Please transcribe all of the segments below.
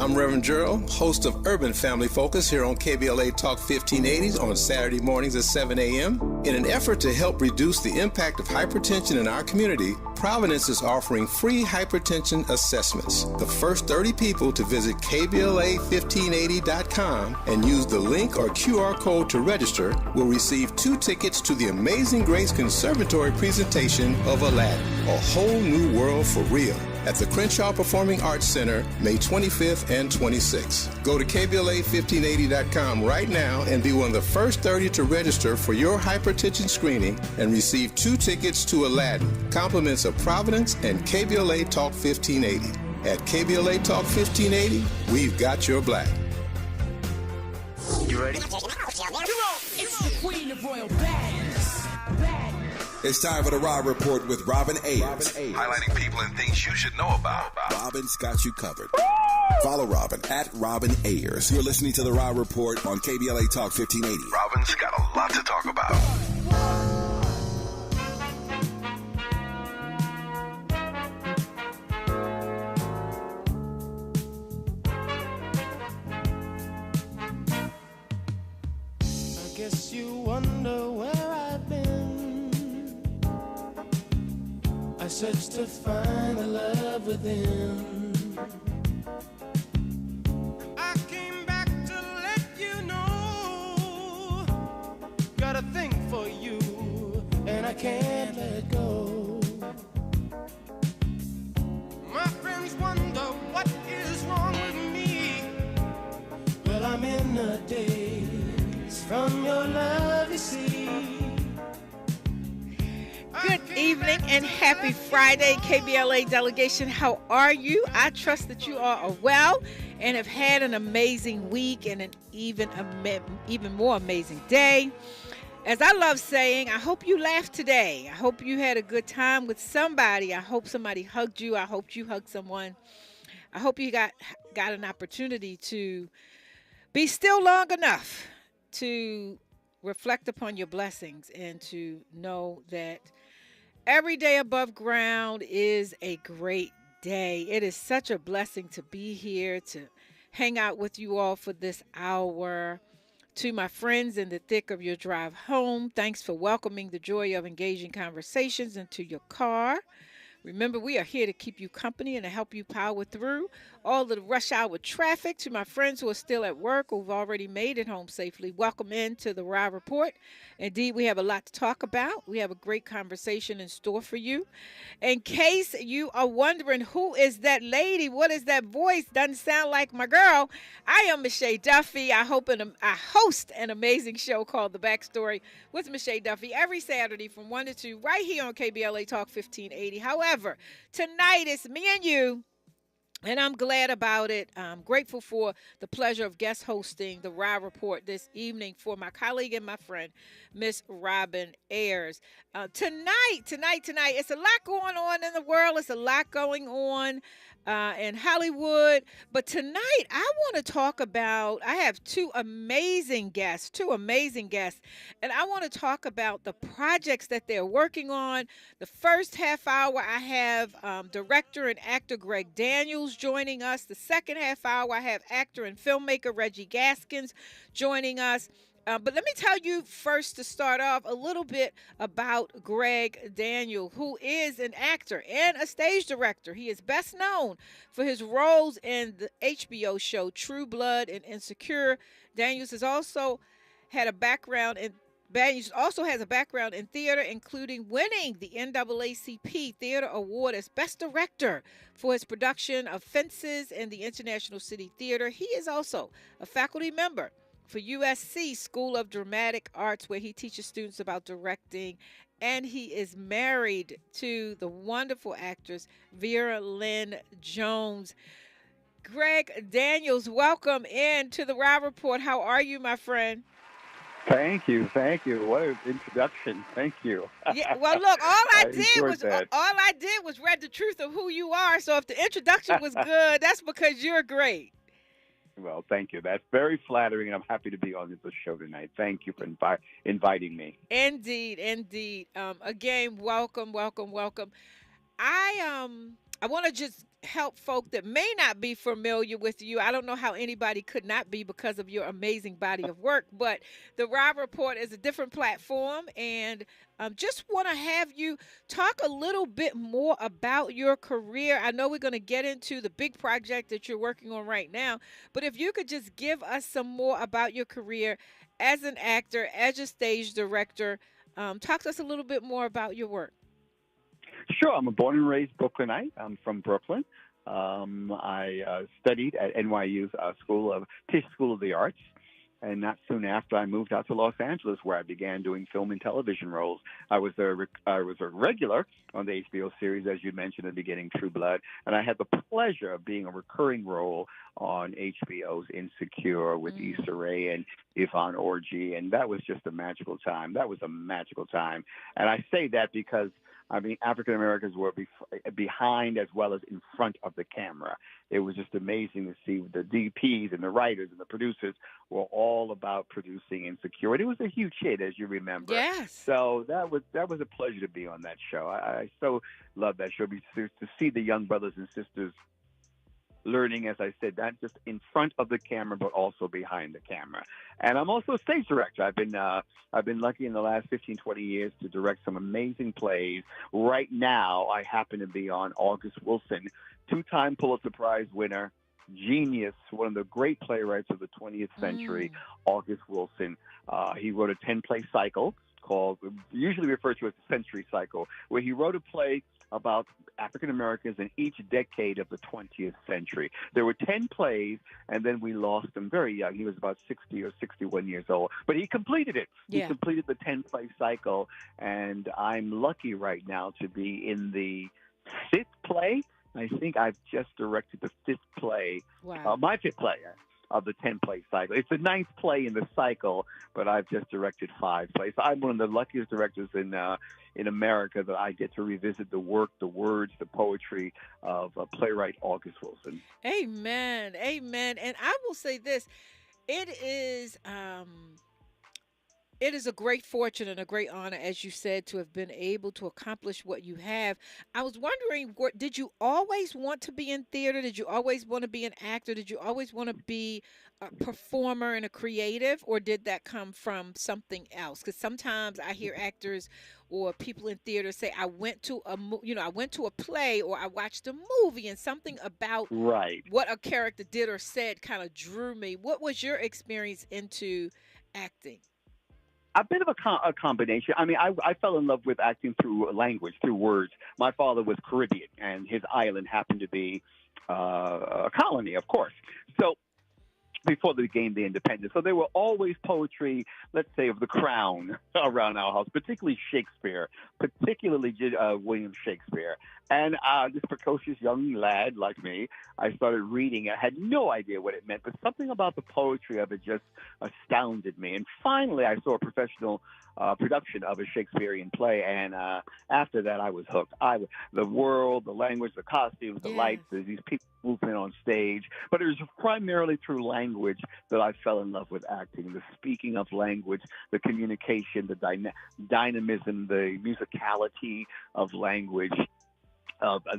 I'm Reverend Gerald, host of Urban Family Focus here on KBLA Talk 1580s on Saturday mornings at 7 a.m. In an effort to help reduce the impact of hypertension in our community, Providence is offering free hypertension assessments. The first 30 people to visit KBLA1580.com and use the link or QR code to register will receive 2 tickets to the Amazing Grace Conservatory presentation of Aladdin, a whole new world for real, at the Crenshaw Performing Arts Center, May 25th and 26th. Go to KBLA1580.com right now and be one of the first 30 to register for your hypertension screening and receive 2 tickets to Aladdin, compliments of Providence and KBLA Talk 1580. At KBLA Talk 1580, we've got your black. You ready? Come on! It's the Queen of Royal Badness. It's time for the Rob Report with Robin Ayers. Highlighting people and things you should know about. Robin's got you covered. Follow Robin at Robin Ayers. You're listening to the Rob Report on KBLA Talk 1580. Robin's got a lot to talk about. I guess you wonder where I've been. I searched to find the love within. I came back to let you know. Got a thing for you, and I can't let go. My friends wonder what is wrong with me. Well, I'm in a daze from your love, you see. Good evening and happy Friday, KBLA delegation. How are you? I trust that you all are well and have had an amazing week and an even more amazing day. As I love saying, I hope you laughed today. I hope you had a good time with somebody. I hope somebody hugged you. I hope you hugged someone. I hope you got an opportunity to be still long enough to reflect upon your blessings and to know that every day above ground is a great day. It is such a blessing to be here, to hang out with you all for this hour. To my friends in the thick of your drive home, thanks for welcoming the joy of engaging conversations into your car. Remember, we are here to keep you company and to help you power through all of the rush hour traffic. To my friends who are still at work, who've already made it home safely, welcome into the Rob Report. Indeed, we have a lot to talk about. We have a great conversation in store for you. In case you are wondering, who is that lady? What is that voice? Doesn't sound like my girl. I am Mischa Duffie. I host an amazing show called The Backstory with Mischa Duffie every Saturday from 1 to 2 right here on KBLA Talk 1580. However, tonight it's me and you. And I'm glad about it. I'm grateful for the pleasure of guest hosting the Rob Report this evening for my colleague and my friend, Miss Robin Ayers. Tonight, it's a lot going on in the world. It's a lot going on in Hollywood. But tonight, I want to talk about, I have two amazing guests. And I want to talk about the projects that they're working on. The first half hour, I have director and actor Greg Daniels joining us. The second half hour, I have actor and filmmaker Reggie Gaskins joining us. But let me tell you first to start off a little bit about Greg Daniel, who is an actor and a stage director. He is best known for his roles in the HBO show True Blood and Insecure. Daniels has also has a background in theater, including winning the NAACP Theater Award as Best Director for his production of Fences in the International City Theater. He is also a faculty member for USC School of Dramatic Arts, where he teaches students about directing, and he is married to the wonderful actress Vera Lynn Jones. Greg Daniels, welcome in to the Rob Report. How are you, my friend? Thank you. What an introduction. Thank you. Yeah, well, look, all I did was read the truth of who you are. So if the introduction was good, that's because you're great. Well, thank you. That's very flattering, and I'm happy to be on this show tonight. Thank you for inviting me. Indeed. Again, welcome. I want to just help folk that may not be familiar with you. I don't know how anybody could not be because of your amazing body of work, but the Rob Report is a different platform, and just want to have you talk a little bit more about your career. I know we're going to get into the big project that you're working on right now, but if you could just give us some more about your career as an actor, as a stage director, talk to us a little bit more about your work. Sure. I'm a born and raised Brooklynite. I'm from Brooklyn. I studied at NYU's Tisch School of the Arts. And not soon after, I moved out to Los Angeles, where I began doing film and television roles. I was a regular on the HBO series, as you mentioned at the beginning, True Blood, and I had the pleasure of being a recurring role on HBO's Insecure with Issa Rae and Yvonne Orji, and that was just a magical time. That was a magical time, and I say that because African Americans were behind as well as in front of the camera. It was just amazing to see the DPs and the writers and the producers were all about producing Insecure. And it was a huge hit, as you remember. Yes. So that was a pleasure to be on that show. I so love that show to see the young brothers and sisters learning, as I said, not just in front of the camera, but also behind the camera. And I'm also a stage director. I've been lucky in the last 15, 20 years to direct some amazing plays. Right now, I happen to be on August Wilson, two-time Pulitzer Prize winner, genius, one of the great playwrights of the 20th century, August Wilson. He wrote a 10-play cycle usually referred to as the Century Cycle, where he wrote a play about African Americans in each decade of the 20th century. There were 10 plays, and then we lost him very young. He was about 60 or 61 years old. But he completed it. Yeah. He completed the 10-play cycle, and I'm lucky right now to be in the 5th play. I think I've just directed the 5th play, my 5th play of the 10-play cycle. It's the 9th play in the cycle, but I've just directed 5 plays. I'm one of the luckiest directors in America that I get to revisit the work, the words, the poetry of playwright August Wilson. Amen. Amen. And I will say this, it is a great fortune and a great honor, as you said, to have been able to accomplish what you have. I was wondering, did you always want to be in theater? Did you always want to be an actor? Did you always want to be a performer and a creative, or did that come from something else? Because sometimes I hear actors or people in theater say, I went to a play or I watched a movie, and something about what a character did or said kind of drew me. What was your experience into acting? A bit of a combination. I mean, I fell in love with acting through language, through words. My father was Caribbean, and his island happened to be a colony, of course. So before they gained the independence. So there were always poetry, let's say, of the crown around our house, particularly Shakespeare, particularly William Shakespeare. And this precocious young lad like me, I started reading. I had no idea what it meant, but something about the poetry of it just astounded me. And finally, I saw a professional production of a Shakespearean play, and after that, I was hooked. The world, the language, the costumes, the lights, these people moving on stage. But it was primarily through language that I fell in love with acting. The speaking of language, the communication, the dynamism, the musicality of language.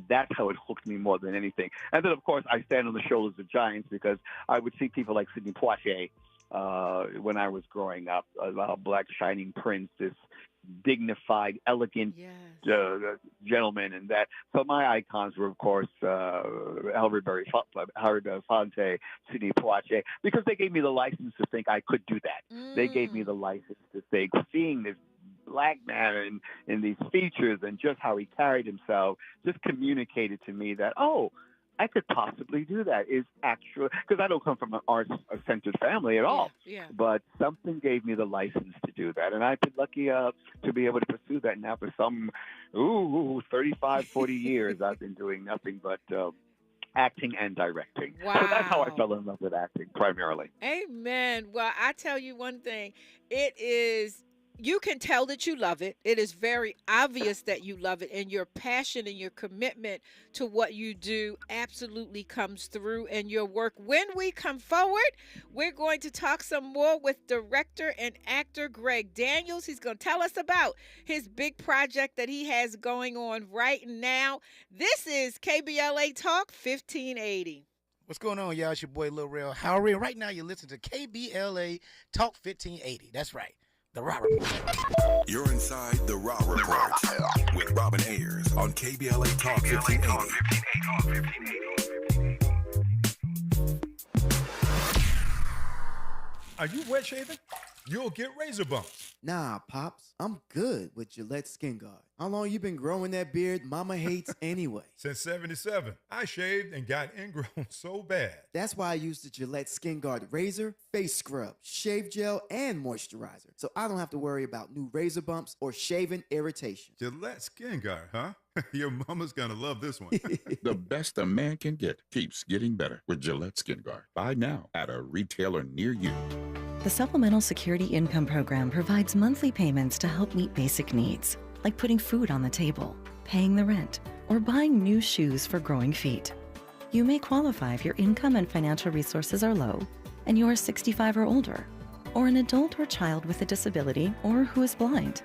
That's how it hooked me more than anything. And then, of course, I stand on the shoulders of giants because I would see people like Sidney Poitier when I was growing up, a black shining prince, this dignified, elegant gentleman, and that. So my icons were, of course, Harry Belafonte, Sidney Poitier, because they gave me the license to think I could do that. They gave me the license to think, seeing this black man in these features and just how he carried himself just communicated to me that, I could possibly do that. Is actual, because I don't come from an arts-centered family at all. But something gave me the license to do that. And I've been lucky to be able to pursue that now for some, 35, 40 years. I've been doing nothing but acting and directing. Wow. So that's how I fell in love with acting, primarily. Amen. Well, I tell you one thing. It is, you can tell that you love it. It is very obvious that you love it, and your passion and your commitment to what you do absolutely comes through in your work. When we come forward, we're going to talk some more with director and actor Greg Daniels. He's going to tell us about his big project that he has going on right now. This is KBLA Talk 1580. What's going on, y'all? It's your boy Lil Rel Howery, and right now you're listening to KBLA Talk 1580. That's right, the Raw Report. You're inside the Raw Report with Robin Ayers on KBLA Talk 1580. Are you wet shaving? You'll get razor bumps. Nah, Pops, I'm good with Gillette Skin Guard. How long you been growing that beard Mama hates anyway? Since 77. I shaved and got ingrown so bad. That's why I use the Gillette Skin Guard razor, face scrub, shave gel, and moisturizer, so I don't have to worry about new razor bumps or shaving irritation. Gillette Skin Guard, huh? Your mama's gonna love this one. The best a man can get keeps getting better with Gillette Skin Guard. Buy now at a retailer near you. The Supplemental Security Income Program provides monthly payments to help meet basic needs, like putting food on the table, paying the rent, or buying new shoes for growing feet. You may qualify if your income and financial resources are low, and you are 65 or older, or an adult or child with a disability, or who is blind.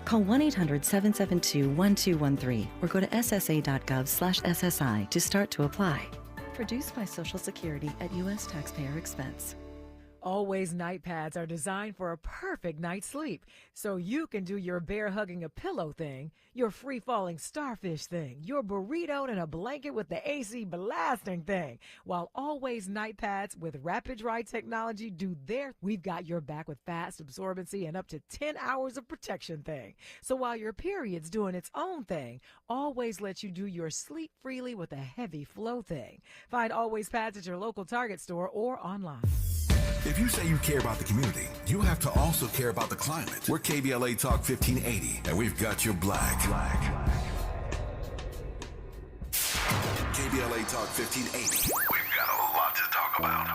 Call 1-800-772-1213 or go to ssa.gov/SSI to start to apply. Produced by Social Security at U.S. taxpayer expense. Always night pads are designed for a perfect night's sleep, so you can do your bear hugging a pillow thing, your free falling starfish thing, your burrito in a blanket with the AC blasting thing, while Always night pads with rapid dry technology do their. We've got your back with fast absorbency and up to 10 hours of protection thing. So while your period's doing its own thing, Always lets you do your sleep freely with a heavy flow thing. Find Always pads at your local Target store or online. If you say you care about the community, you have to also care about the climate. We're KBLA Talk 1580, and we've got your black. KBLA Talk 1580. We've got a lot to talk about.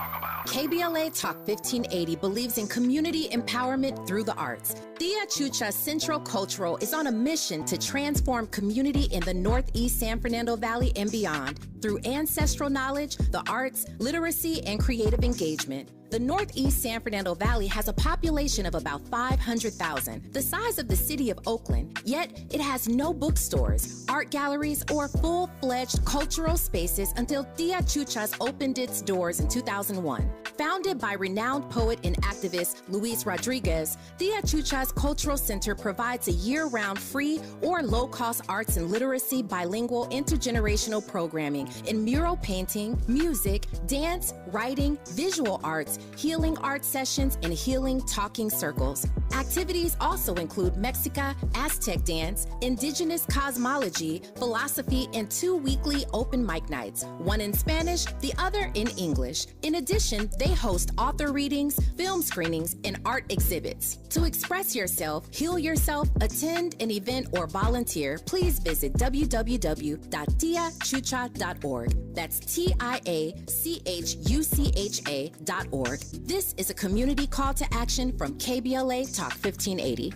KBLA Talk 1580 believes in community empowerment through the arts. Tia Chucha Central Cultural is on a mission to transform community in the Northeast San Fernando Valley and beyond through ancestral knowledge, the arts, literacy, and creative engagement. The Northeast San Fernando Valley has a population of about 500,000, the size of the city of Oakland, yet it has no bookstores, art galleries, or full-fledged cultural spaces until Tia Chucha's opened its doors in 2001. Founded by renowned poet and activist Luis Rodriguez, Tia Chucha's Cultural Center provides a year-round free or low-cost arts and literacy bilingual intergenerational programming in mural painting, music, dance, writing, visual arts, healing art sessions, and healing talking circles. Activities also include Mexica, Aztec dance, indigenous cosmology, philosophy, and 2 weekly open mic nights, one in Spanish, the other in English. In addition, they host author readings, film screenings, and art exhibits. To express yourself, heal yourself, attend an event, or volunteer, please visit www.tiachucha.org. That's TIACHUCHA.org. This is a community call to action from KBLA Talk 1580.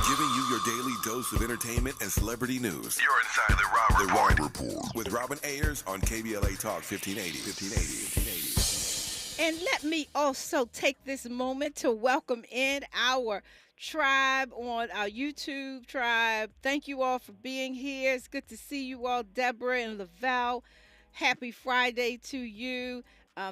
Giving you your daily dose of entertainment and celebrity news. You're inside the Raw Report. With Robin Ayers on KBLA Talk 1580. And let me also take this moment to welcome in our tribe on our YouTube tribe. Thank you all for being here. It's good to see you all, Deborah and Lavelle. Happy Friday to you.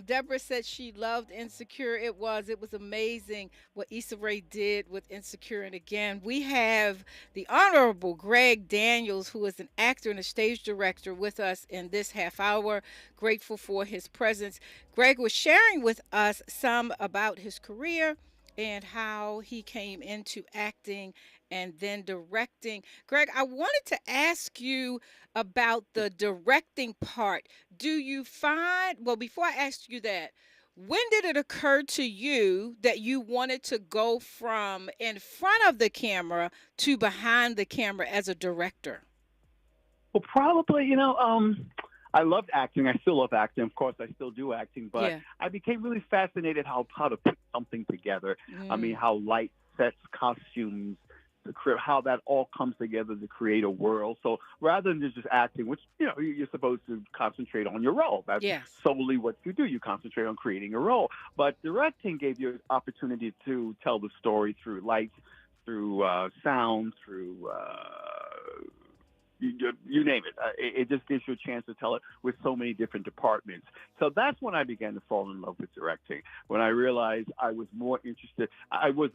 Deborah said she loved Insecure. It was amazing what Issa Rae did with Insecure. And again, we have the Honorable Greg Daniels, who is an actor and a stage director, with us in this half hour. Grateful for his presence. Greg was sharing with us some about his career and how he came into acting and then directing. Greg, I wanted to ask you about the directing part. Do you find, well, before I ask you that, when did it occur to you that you wanted to go from in front of the camera to behind the camera as a director? Well, probably, I loved acting. I still love acting. Of course, I still do acting, but Yeah. I became really fascinated how to put something together. I mean, Mm. how light sets, costumes, how that all comes together to create a world. So rather than just acting, which you're supposed to concentrate on your role. That's Yes. solely what you do. You concentrate on creating a role. But directing gave you an opportunity to tell the story through lights, through sound, through you name it. It just gives you a chance to tell it with so many different departments. So that's when I began to fall in love with directing. When I realized I was more interested, I was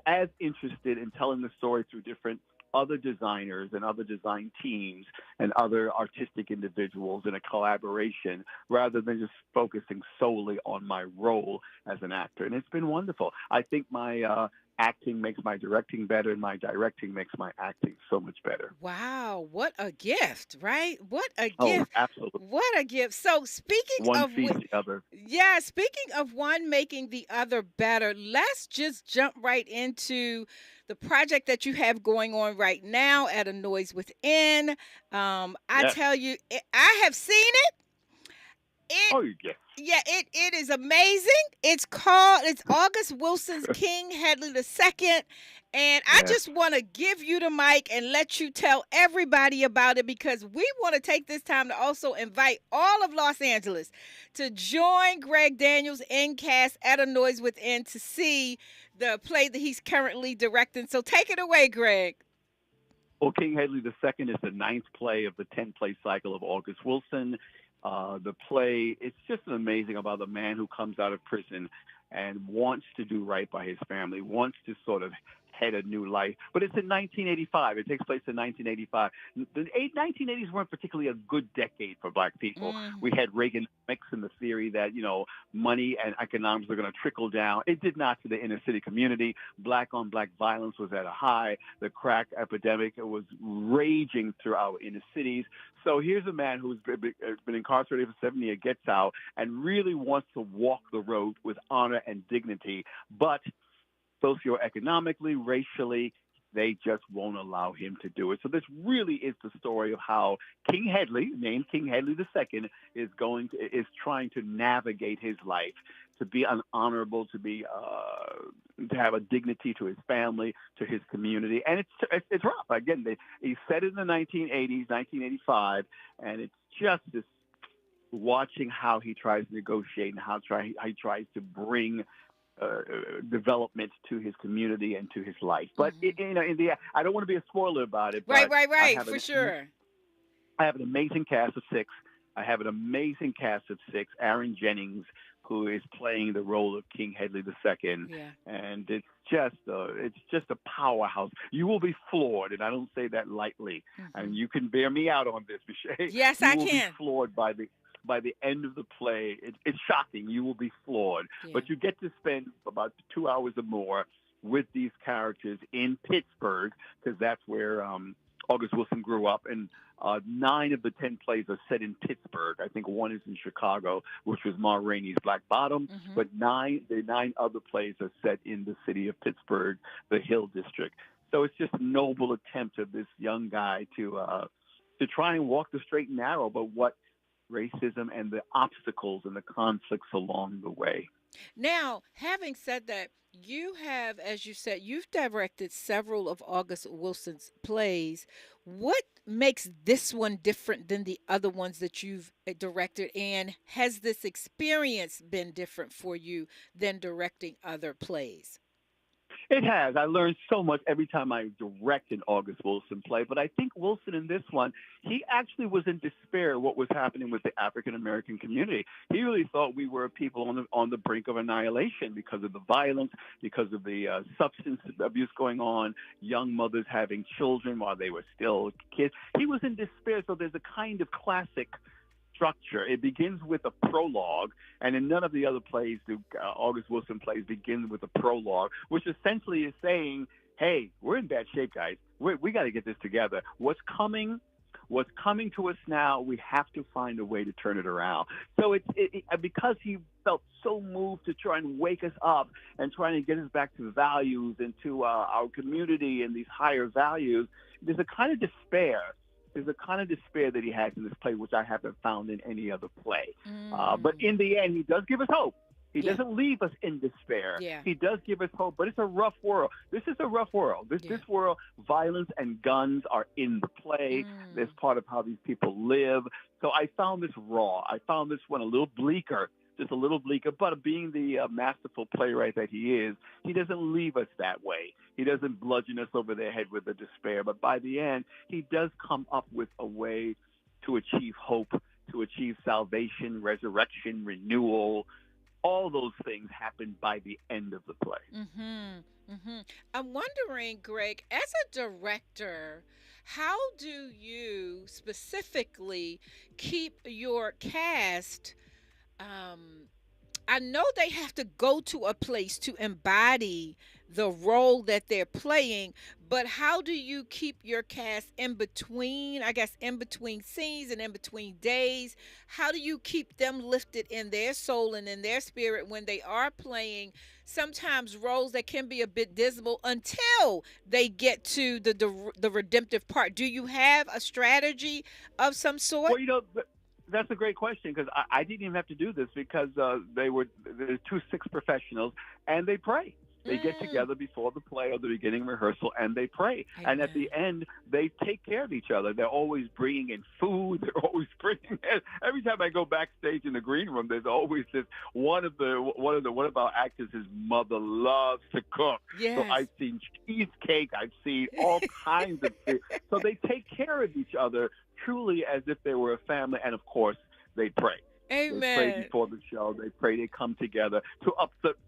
as interested in telling the story through different other designers and other design teams and other artistic individuals in a collaboration rather than just focusing solely on my role as an actor. And it's been wonderful. I think my acting makes my directing better, and my directing makes my acting so much better. Wow, what a gift, right? What a Oh, gift. absolutely. What a gift. So speaking One of feeds the other. yeah, speaking of one making the other better, let's just jump right into the project that you have going on right now at A Noise Within. I Yes. tell you, I have seen it. Oh, yes. Yeah, it is amazing. It's August Wilson's King Hedley II. And I Yes. just want to give you the mic and let you tell everybody about it, because we want to take this time to also invite all of Los Angeles to join Greg Daniels in cast at A Noise Within to see the play that he's currently directing. So take it away, Greg. Well, King Hedley II is the 9th play of the 10-play cycle of August Wilson. The play, it's just amazing about a man who comes out of prison and wants to do right by his family, wants to sort of head a new life. But it's in 1985. It takes place in 1985. The 1980s weren't particularly a good decade for black people. We had Reaganomics and the theory that, money and economics are going to trickle down. It did not to the inner city community. Black-on-black violence was at a high. The crack epidemic was raging through our inner cities. So here's a man who's been incarcerated for 7 years, gets out, and really wants to walk the road with honor and dignity. But socioeconomically, racially, they just won't allow him to do it. So this really is the story of how King Hedley, named King Hedley II, is trying to navigate his life, to be honorable, to have a dignity to his family, to his community, and it's rough. Again, he said it in the 1980s, 1985, and it's just this watching how he tries to negotiate and how he tries to bring development to his community and to his life. But I don't want to be a spoiler about it. Right, but for sure. I have an amazing cast of six. Aaron Jennings, who is playing the role of King Hedley II, and it's just a powerhouse. You will be floored, and I don't say that lightly. And you can bear me out on this, Mischa. Yes, I can. You will be floored by the end of the play. It's shocking. You will be floored. Yeah. But you get to spend about 2 hours or more with these characters in Pittsburgh, because that's where August Wilson grew up. And 9 of the 10 plays are set in Pittsburgh. I think one is in Chicago, which was Ma Rainey's Black Bottom. But the 9 other plays are set in the city of Pittsburgh, the Hill District. So it's just a noble attempt of this young guy to try and walk the straight and narrow, but what racism and the obstacles and the conflicts along the way. Now, having said that, you have, as you said, you've directed several of August Wilson's plays. What makes this one different than the other ones that you've directed? And has this experience been different for you than directing other plays? It has. I learned so much every time I direct an August Wilson play. But I think Wilson in this one, he actually was in despair what was happening with the African-American community. He really thought we were people on the brink of annihilation because of the violence, because of the substance abuse going on, young mothers having children while they were still kids. He was in despair. So there's a kind of classic structure. It begins with a prologue, and in none of the other plays do August Wilson plays begin with a prologue, which essentially is saying, hey, we're in bad shape, guys. We got to get this together. What's coming to us now, we have to find a way to turn it around. So because he felt so moved to try and wake us up and trying to get us back to values and to our community and these higher values, there's a kind of despair is the kind of despair that he has in this play, which I haven't found in any other play. But in the end, he does give us hope. He doesn't leave us in despair. Yeah. He does give us hope, but it's a rough world. This is a rough world. This world, violence and guns are in the play. It's part of how these people live. So I found this raw. I found this one a little bleaker, just a little bleaker. But being the masterful playwright that he is, he doesn't leave us that way. He doesn't bludgeon us over the head with the despair. But by the end, he does come up with a way to achieve hope, to achieve salvation, resurrection, renewal. All those things happen by the end of the play. I'm wondering, Greg, as a director, how do you specifically keep your cast? I know they have to go to a place to embody the role that they're playing, but how do you keep your cast in between scenes and in between days? How do you keep them lifted in their soul and in their spirit when they are playing sometimes roles that can be a bit dismal until they get to the redemptive part? Do you have a strategy of some sort? Well, that's a great question, because I didn't even have to do this, because they're 2 6 professionals, and they pray. They get together before the play or the beginning rehearsal, and they pray. Amen. And at the end, they take care of each other. They're always bringing in food. They're always bringing in. Every time I go backstage in the green room, there's always this one of our actors. His mother loves to cook. Yes. So I've seen cheesecake. I've seen all kinds of things. So they take care of each other truly as if they were a family, and of course, they pray. Amen. They pray before the show. They pray. They come together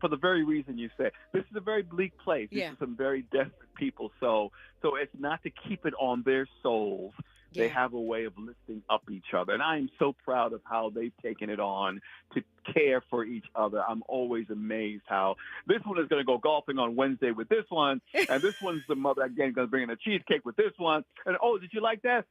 for the very reason you said. This is a very bleak place. These are some very desperate people. So it's not to keep it on their souls. They have a way of lifting up each other. And I am so proud of how they've taken it on to care for each other. I'm always amazed how this one is going to go golfing on Wednesday with this one, and this one's the mother, again, going to bring in a cheesecake with this one. And, oh, did you like that?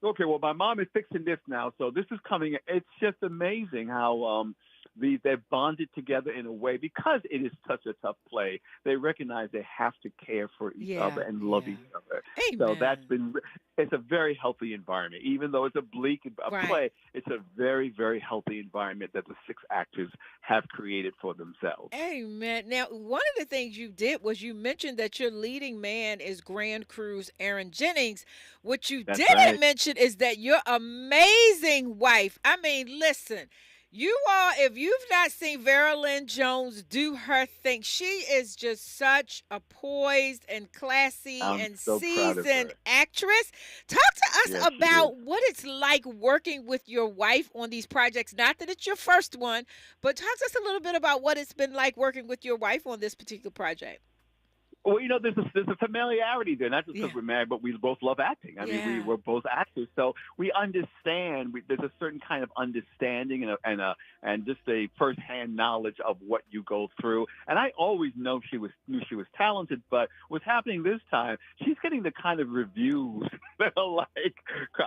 Okay, well, my mom is fixing this now, so this is coming. It's just amazing how they've bonded together in a way, because it is such a tough play. They recognize they have to care for each other and love each other. Amen. So it's a very healthy environment. Even though it's a bleak play, it's a very, very healthy environment that the 6 actors have created for themselves. Amen. Now, one of the things you did was you mentioned that your leading man is Grand Cru's Aaron Jennings. What you didn't mention is that your amazing wife, I mean, listen, you all, if you've not seen Vera Lynn Jones do her thing, she is just such a poised and classy and seasoned actress. Talk to us about what it's like working with your wife on these projects. Not that it's your first one, but talk to us a little bit about what it's been like working with your wife on this particular project. Well, there's a familiarity there, not just because we're married, but we both love acting. I mean, we're both actors, so we understand. There's a certain kind of understanding and just a firsthand knowledge of what you go through. And I always knew she was talented, but what's happening this time, she's getting the kind of reviews that are like,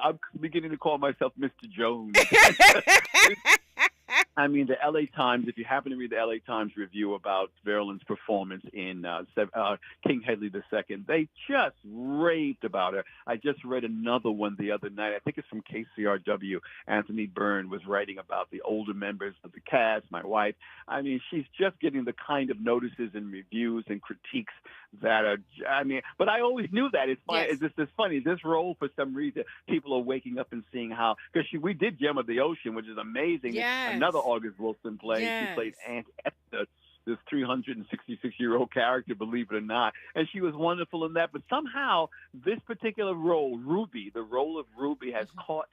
I'm beginning to call myself Mr. Jones. I mean, the LA Times, if you happen to read the LA Times review about Vera Lynn's performance in King Hedley II, they just raved about her. I just read another one the other night. I think it's from KCRW. Anthony Byrne was writing about the older members of the cast, my wife. I mean, she's just getting the kind of notices and reviews and critiques that are, I mean, but I always knew that. It's funny. It's funny. This role, for some reason, people are waking up and seeing how, because we did Gem of the Ocean, which is amazing. Yes. Another August Wilson play. She played Aunt Esther, this 366-year-old character, believe it or not. And she was wonderful in that. But somehow, this particular role, Ruby, the role of Ruby, has caught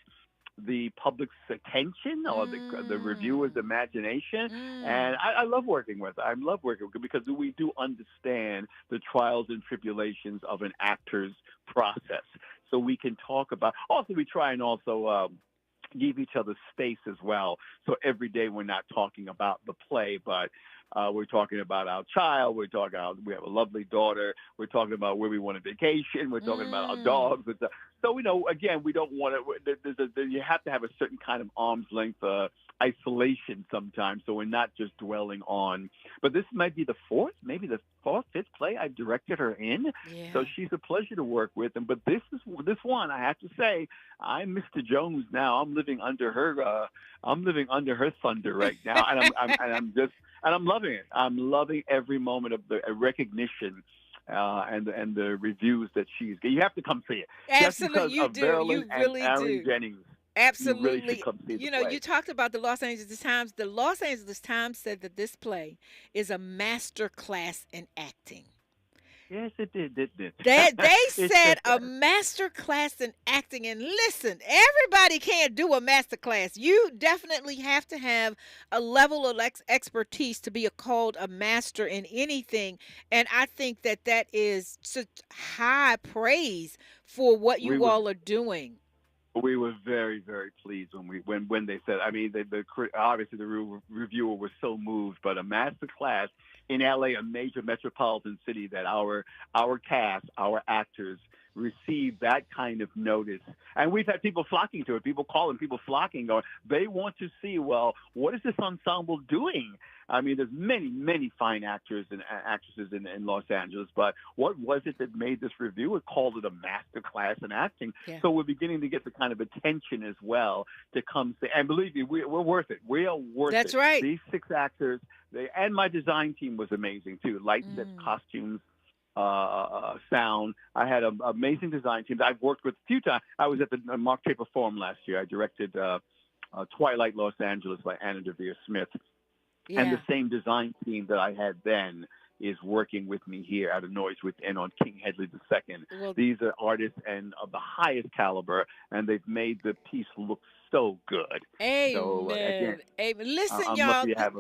the public's attention or the reviewer's imagination. And I love working with her. I love working with her because we do understand the trials and tribulations of an actor's process. So we can talk about, also we try and also give each other space as well. So every day we're not talking about the play, but We're talking about our child. We have a lovely daughter. We're talking about where we want a vacation. We're talking about our dogs. So, again, we don't want to. You have to have a certain kind of arm's length isolation sometimes, so we're not just dwelling on. But this might be the fifth play I've directed her in. Yeah. So she's a pleasure to work with. But this one, I have to say, I'm Mr. Jones now. I'm living under her. I'm living under her thunder right now, and I'm loving it. I'm loving every moment of the recognition and the reviews that she's getting. You have to come see it. Absolutely, you do. You really do. Jennings. Absolutely. You You talked about the Los Angeles Times. The Los Angeles Times said that this play is a master class in acting. Yes, it did, didn't it? They said a master class in acting. And listen, everybody can't do a master class. You definitely have to have a level of expertise to be called a master in anything. And I think that is such high praise for what you all are doing. We were very, very pleased when they said. I mean, obviously the reviewer was so moved, but a master class in LA, a major metropolitan city, that our cast, our actors received that kind of notice. And we've had people flocking to it, people calling, people flocking, going, they want to see, well, what is this ensemble doing? I mean, there's many, many fine actors and actresses in Los Angeles, but what was it that made this review? It called it a master class in acting. Yeah. So we're beginning to get the kind of attention as well to come see. And believe me, we're worth it. We are worth it. That's right. These 6 actors, and my design team was amazing too. Light set, costumes, sound. I had an amazing design team that I've worked with a few times. I was at the Mark Taper Forum last year. I directed Twilight Los Angeles by Anna Devere Smith. Yeah. And the same design team that I had then is working with me here at A Noise Within on King Hedley II. Well, these are artists and of the highest caliber, and they've made the piece look so good. Amen. So, again, amen. Listen, I'm y'all. lucky to have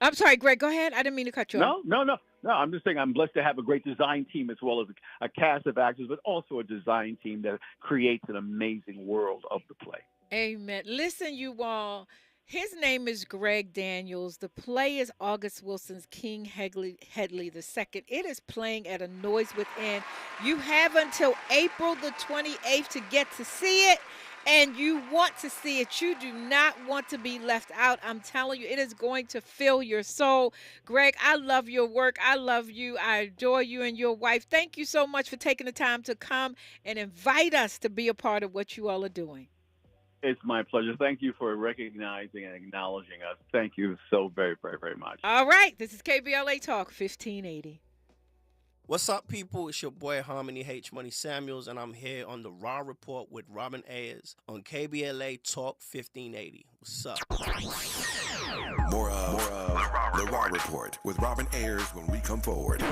I'm sorry, Greg, go ahead. I didn't mean to cut you off. No, I'm just saying I'm blessed to have a great design team as well as a cast of actors, but also a design team that creates an amazing world of the play. Amen. Listen, you all. His name is Greg Daniels. The play is August Wilson's King Hedley II. It is playing at A Noise Within. You have until April the 28th to get to see it, and you want to see it. You do not want to be left out. I'm telling you, it is going to fill your soul. Greg, I love your work. I love you. I adore you and your wife. Thank you so much for taking the time to come and invite us to be a part of what you all are doing. It's my pleasure. Thank you for recognizing and acknowledging us. Thank you so very, very, very much. All right. This is KBLA Talk 1580. What's up, people? It's your boy Harmony H. Money Samuels, and I'm here on the Raw Report with Robin Ayers on KBLA Talk 1580. What's up? More of the Raw Report with Robin Ayers when we come forward.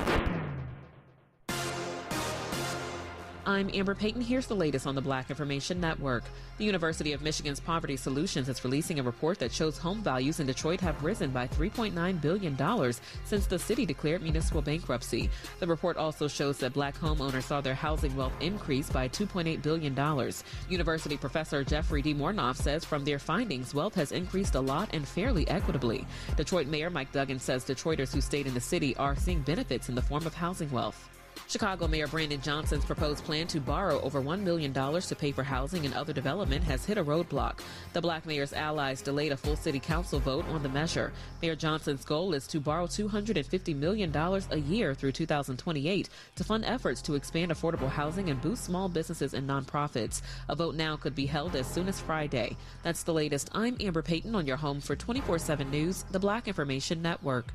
I'm Amber Payton. Here's the latest on the Black Information Network. The University of Michigan's Poverty Solutions is releasing a report that shows home values in Detroit have risen by $3.9 billion since the city declared municipal bankruptcy. The report also shows that black homeowners saw their housing wealth increase by $2.8 billion. University professor Jeffrey D. Mornoff says from their findings, wealth has increased a lot and fairly equitably. Detroit Mayor Mike Duggan says Detroiters who stayed in the city are seeing benefits in the form of housing wealth. Chicago Mayor Brandon Johnson's proposed plan to borrow over $1 million to pay for housing and other development has hit a roadblock. The black mayor's allies delayed a full city council vote on the measure. Mayor Johnson's goal is to borrow $250 million a year through 2028 to fund efforts to expand affordable housing and boost small businesses and nonprofits. A vote now could be held as soon as Friday. That's the latest. I'm Amber Payton on your home for 24/7 News, the Black Information Network.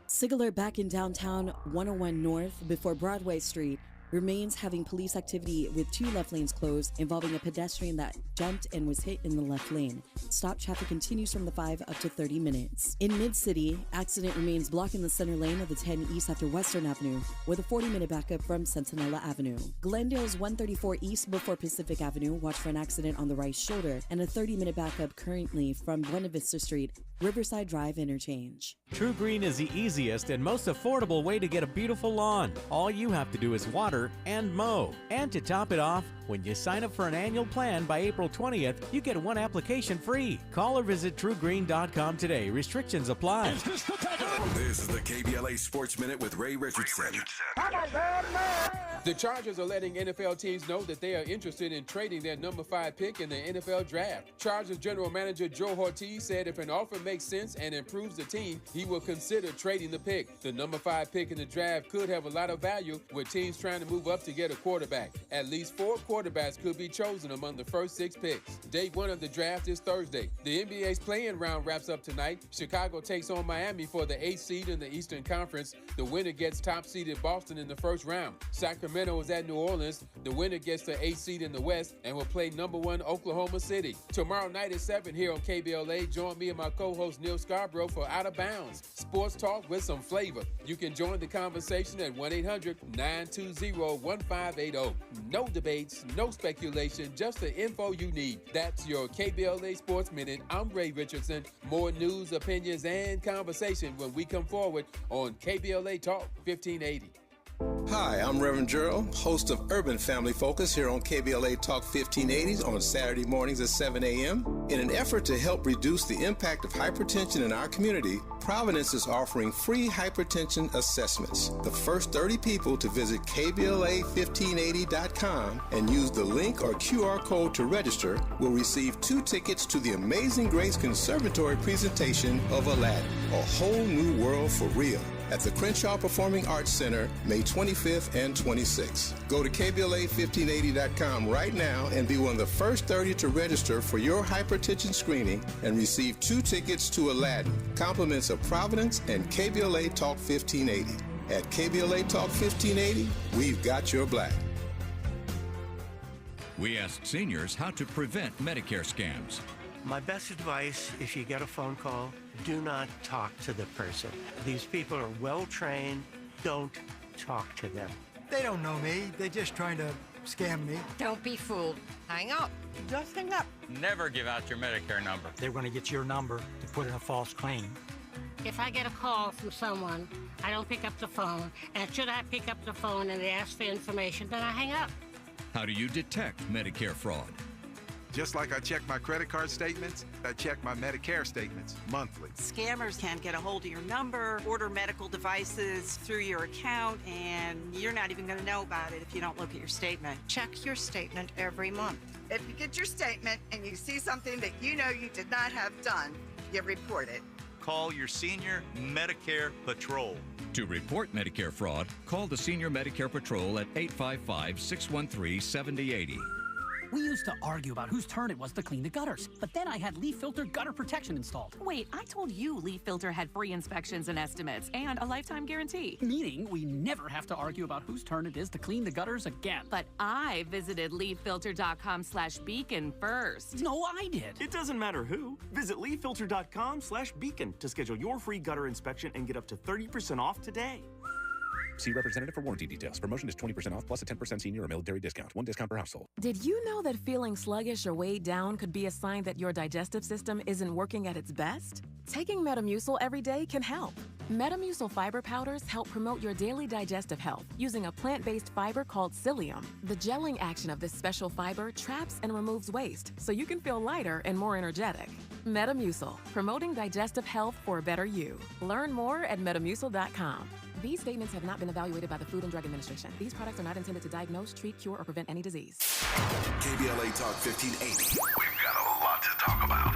SIG alert back in downtown 101 North before Broadway Street remains having police activity with 2 left lanes closed involving a pedestrian that jumped and was hit in the left lane. Stop traffic continues from the 5 up to 30 minutes. In Mid-City, accident remains blocking the center lane of the 10 East after Western Avenue with a 40-minute backup from Centinela Avenue. Glendale's 134 East before Pacific Avenue, watch for an accident on the right shoulder and a 30-minute backup currently from Buena Vista Street Riverside Drive Interchange. True Green is the easiest and most affordable way to get a beautiful lawn. All you have to do is water and mow. And to top it off, when you sign up for an annual plan by April 20th, you get one application free. Call or visit truegreen.com today. Restrictions apply. This is the KBLA Sports Minute with Ray Richardson. The Chargers are letting NFL teams know that they are interested in trading their number 5 pick in the NFL draft. Chargers general manager Joe Ortiz said if an offer makes sense and improves the team, he will consider trading the pick. The number 5 pick in the draft could have a lot of value with teams trying to move up to get a quarterback. At least 4 quarterbacks could be chosen among the first 6 picks. Day 1 of the draft is Thursday. The NBA's play-in round wraps up tonight. Chicago takes on Miami for the 8th seed in the Eastern Conference. The winner gets top-seeded Boston in the first round. Sacramento is at New Orleans. The winner gets the 8th seed in the West and will play number 1 Oklahoma City. Tomorrow night at 7 here on KBLA. Join me and my co-host Neil Scarborough for Out of Bounds, sports talk with some flavor. You can join the conversation at 1-800-920-1580. No debates, no speculation, just the info you need. That's your KBLA Sports Minute. I'm Ray Richardson. More news, opinions, and conversation when we come forward on KBLA Talk 1580. Hi, I'm Reverend Gerald, host of Urban Family Focus here on KBLA Talk 1580 on Saturday mornings at 7 a.m. In an effort to help reduce the impact of hypertension in our community, Providence is offering free hypertension assessments. The first 30 people to visit KBLA1580.com and use the link or QR code to register will receive 2 tickets to the Amazing Grace Conservatory presentation of Aladdin, A Whole New World for Real, at the Crenshaw Performing Arts Center, May 25th and 26th. Go to KBLA1580.com right now and be one of the first 30 to register for your hypertension screening and receive 2 tickets to Aladdin, compliments of Providence and KBLA Talk 1580. At KBLA Talk 1580, we've got your black. We asked seniors how to prevent Medicare scams. My best advice, if you get a phone call, do not talk to the person. These people are well trained. Don't talk to them. They don't know me. They're just trying to scam me. Don't be fooled. Hang up. Just hang up. Never give out your Medicare number. They're going to get your number to put in a false claim. If I get a call from someone, I don't pick up the phone. And should I pick up the phone and they ask for information, then I hang up. How do you detect Medicare fraud? Just like I check my credit card statements, I check my Medicare statements monthly. Scammers can get a hold of your number, order medical devices through your account, and you're not even going to know about it if you don't look at your statement. Check your statement every month. If you get your statement and you see something that you know you did not have done, you report it. Call your Senior Medicare Patrol. To report Medicare fraud, call the Senior Medicare Patrol at 855-613-7080. We used to argue about whose turn it was to clean the gutters, but then I had Leaf Filter gutter protection installed. Wait, I told you Leaf Filter had free inspections and estimates and a lifetime guarantee. Meaning we never have to argue about whose turn it is to clean the gutters again. But I visited leaffilter.com/beacon first. No, I did. It doesn't matter who. Visit leaffilter.com/beacon to schedule your free gutter inspection and get up to 30% off today. See representative for warranty details. Promotion is 20% off plus a 10% senior or military discount. 1 discount per household. Did you know that feeling sluggish or weighed down could be a sign that your digestive system isn't working at its best? Taking Metamucil every day can help. Metamucil fiber powders help promote your daily digestive health using a plant-based fiber called psyllium. The gelling action of this special fiber traps and removes waste so you can feel lighter and more energetic. Metamucil, promoting digestive health for a better you. Learn more at metamucil.com. These statements have not been evaluated by the Food and Drug Administration. These products are not intended to diagnose, treat, cure, or prevent any disease. KBLA Talk 1580. We've got a lot to talk about.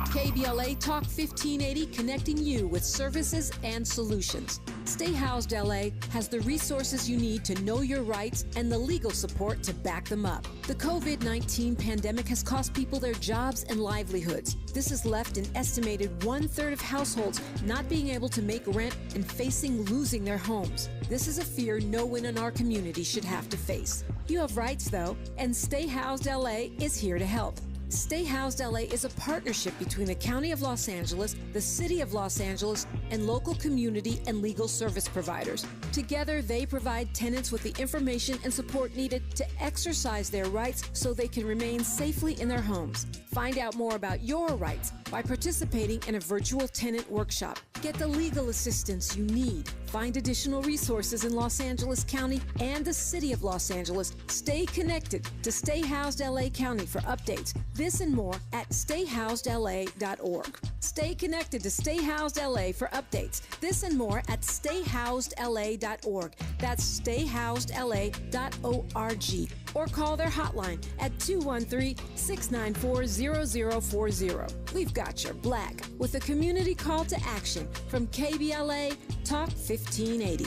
KBLA Talk 1580, connecting you with services and solutions. Stay Housed LA has the resources you need to know your rights and the legal support to back them up. The COVID-19 pandemic has cost people their jobs and livelihoods. This has left an estimated 1/3 of households not being able to make rent and facing losing their homes. This is a fear no one in our community should have to face. You have rights, though, and Stay Housed LA is here to help. Stay Housed LA is a partnership between the County of Los Angeles, the City of Los Angeles, and local community and legal service providers. Together, they provide tenants with the information and support needed to exercise their rights so they can remain safely in their homes. Find out more about your rights by participating in a virtual tenant workshop. Get the legal assistance you need. Find additional resources in Los Angeles County and the City of Los Angeles. Stay connected to Stay Housed LA County for updates. This and more at stayhousedla.org. Stay connected to Stay Housed LA for updates. This and more at stayhousedla.org. That's stayhousedla.org. Or call their hotline at 213-694-0040. We've got your black with a community call to action from KBLA Talk 1580.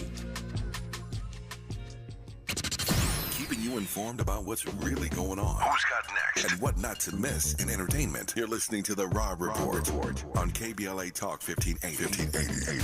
Keeping you informed about what's really going on. Who's got next? And what not to miss in entertainment. You're listening to The Rob Report on KBLA Talk 1580.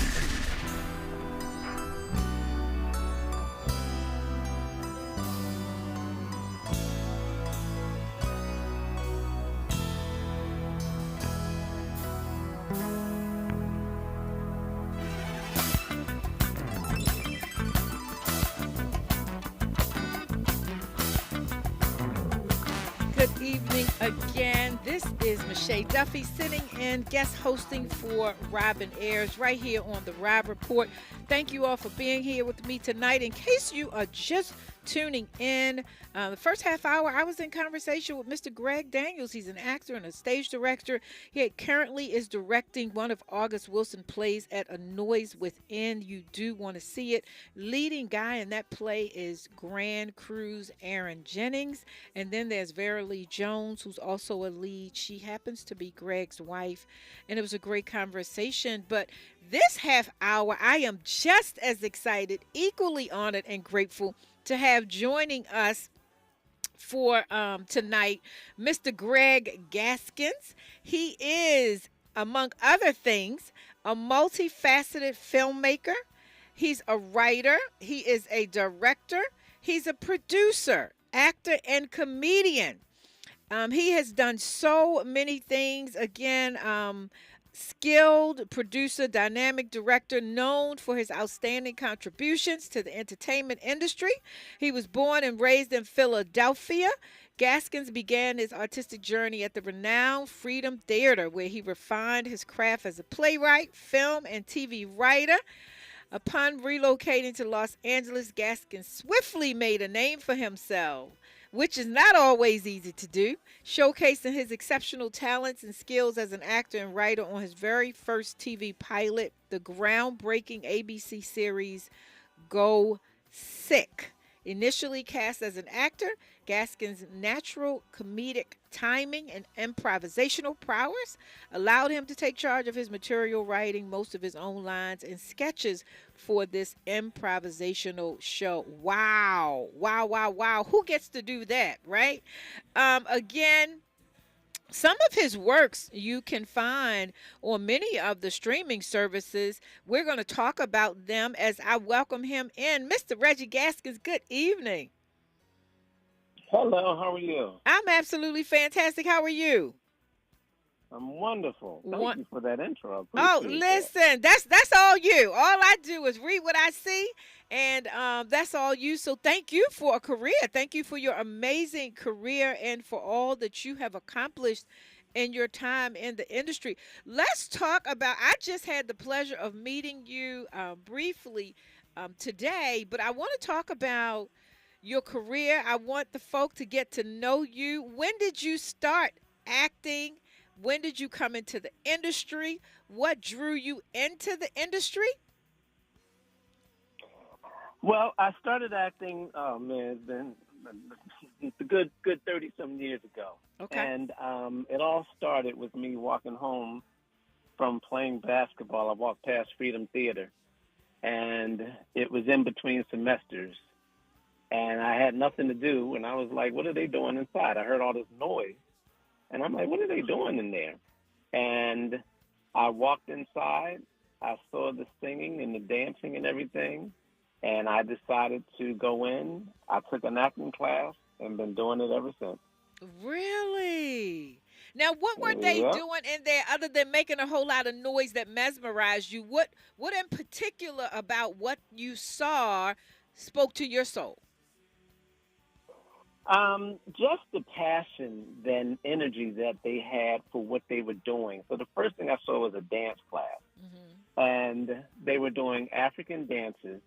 Good evening again. This is Mischa Duffie sitting in guest hosting for Robin Ayers right here on the Rob Report. Thank you all for being here with me tonight. In case you are just tuning in, the first half hour I was in conversation with Mr. Greg Daniels. He's an actor and a stage director. He currently is directing one of August Wilson plays at A Noise Within. You do want to see it. Leading guy in that play is Grand Cruz Aaron Jennings. And then there's Vera Lee Jones, who's also a lead. She happens to be Greg's wife. And it was a great conversation. But this half hour, I am just as excited, equally honored and grateful to have joining us for tonight, Mr. Greg Gaskins. He is, among other things, a multifaceted filmmaker. He's a writer. He is a director. He's a producer, actor, and comedian. He has done so many things. Again, skilled producer, dynamic director, known for his outstanding contributions to the entertainment industry. He was born and raised in Philadelphia. Gaskins began his artistic journey at the renowned Freedom Theater, where he refined his craft as a playwright, film, and TV writer. Upon relocating to Los Angeles, Gaskins swiftly made a name for himself, which is not always easy to do, showcasing his exceptional talents and skills as an actor and writer on his very first TV pilot, the groundbreaking ABC series Go Sick. Initially cast as an actor, Gaskins' natural comedic timing and improvisational prowess allowed him to take charge of his material, writing most of his own lines and sketches for this improvisational show. Wow. Wow, wow, wow. Who gets to do that, right? Again, some of his works you can find on many of the streaming services. We're going to talk about them as I welcome him in. Mr. Reggie Gaskins, good evening. Hello, how are you? I'm absolutely fantastic. How are you? I'm wonderful. Thank you for that intro. Oh, listen, that's all you. All I do is read what I see, and that's all you. So thank you for a career. Thank you for your amazing career and for all that you have accomplished in your time in the industry. Let's talk about, I just had the pleasure of meeting you briefly today, but I want to talk about your career. I want the folk to get to know you. When did you start acting? When did you come into the industry? What drew you into the industry? Well, I started acting, it's been a good 30-some years ago. Okay. And it all started with me walking home from playing basketball. I walked past Freedom Theater, and it was in between semesters. And I had nothing to do, and I was like, what are they doing inside? I heard all this noise. And I'm like, what are they doing in there? And I walked inside. I saw the singing and the dancing and everything. And I decided to go in. I took an acting class and been doing it ever since. Really? Now, what were they Yep. doing in there other than making a whole lot of noise that mesmerized you? What in particular about what you saw spoke to your soul? Just the passion and energy that they had for what they were doing. So the first thing I saw was a dance class, and they were doing African dances.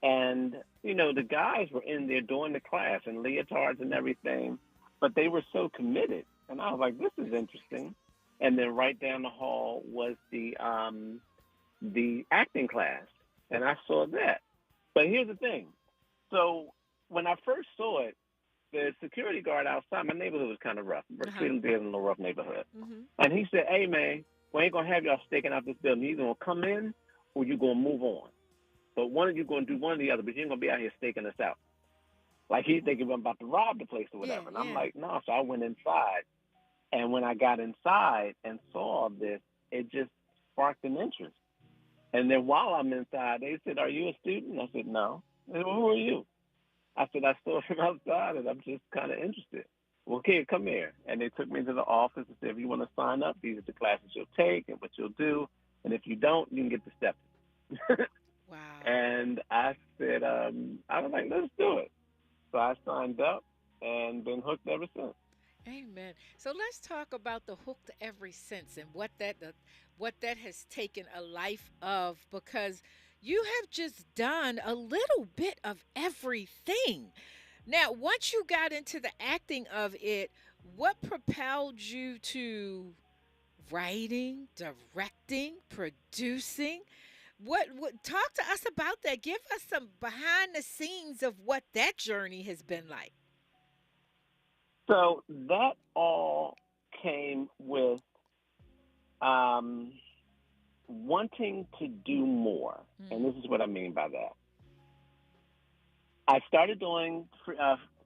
And, the guys were in there doing the class in leotards and everything, but they were so committed. And I was like, this is interesting. And then right down the hall was the acting class, and I saw that. But here's the thing. So when I first saw it, the security guard outside, my neighborhood was kind of rough. Freedom Day is in a rough neighborhood. And he said, hey, man, we ain't going to have y'all staking out this building. You're going to come in or you're going to move on. But one of you going to do one or the other, but you ain't going to be out here staking us out. Like he's thinking I'm about to rob the place or whatever. And I'm like, no. So I went inside. And when I got inside and saw this, it just sparked an interest. And then while I'm inside, they said, are you a student? I said, no. They said, well, who are you? I said, I saw him outside, and I'm just kind of interested. Well, kid, come here. And they took me to the office and said, if you want to sign up, these are the classes you'll take and what you'll do. And if you don't, you can get the steps. Wow. And I said, I was like, let's do it. So I signed up and been hooked ever since. Amen. So let's talk about the hooked ever since and what that has taken a life of, because you have just done a little bit of everything. Now, once you got into the acting of it, what propelled you to writing, directing, producing? What talk to us about that? Give us some behind the scenes of what that journey has been like. So that all came with wanting to do more. And this is what I mean by that. I started doing